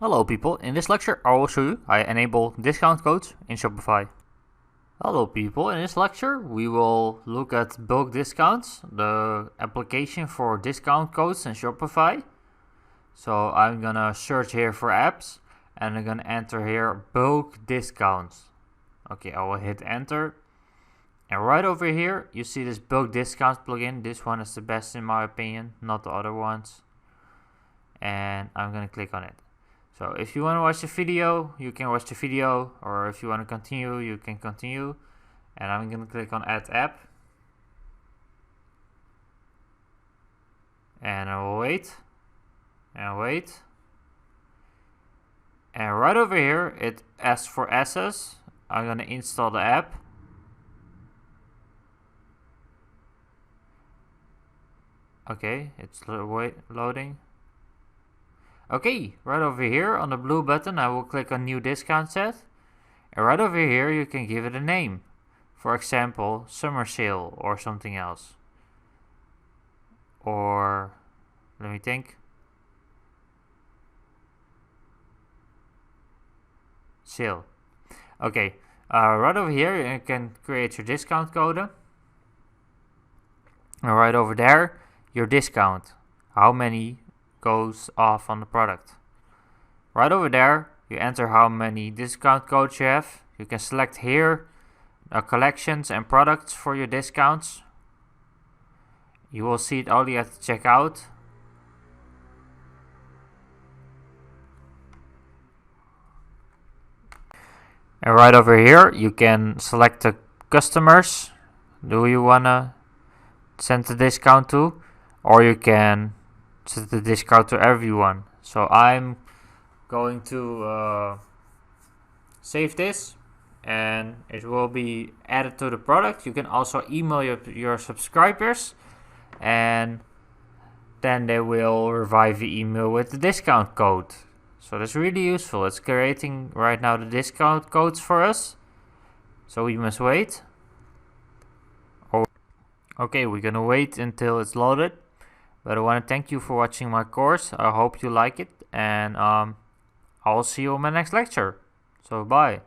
Hello people, in this lecture I will show you how to enable discount codes in Shopify. Hello people, in this lecture we will look at bulk discounts, the application for discount codes in Shopify. So I'm gonna search here for apps and I'm gonna enter here bulk discounts. Okay, I will hit enter. And right over here you see this bulk discounts plugin. This one is the best in my opinion, not the other ones. And I'm gonna click on it. So if you want to watch the video, you can watch the video, or if you want to continue, you can continue. And I'm going to click on Add App. And I will wait. And wait. And right over here, it asks for access. I'm going to install the app. Okay, it's loading. Okay, right over here on the blue button I will click on new discount set, and right over here you can give it a name. For example, summer sale or something else. Or, let me think. Sale. Okay, right over here you can create your discount code. And right over there, your discount. How many goes off on the product. Right over there you enter how many discount codes you have. You can select here collections and products for your discounts. You will see it only at the checkout. And right over here you can select the customers do you wanna send the discount to, or you can set the discount to everyone. So I'm going to save this and it will be added to the product. You can also email your subscribers and then they will revive the email with the discount code. So that's really useful. It's creating right now the discount codes for us. So we must wait. Okay, we're gonna wait until it's loaded. But I want to thank you for watching my course. I hope you like it, and I'll see you on my next lecture. So bye.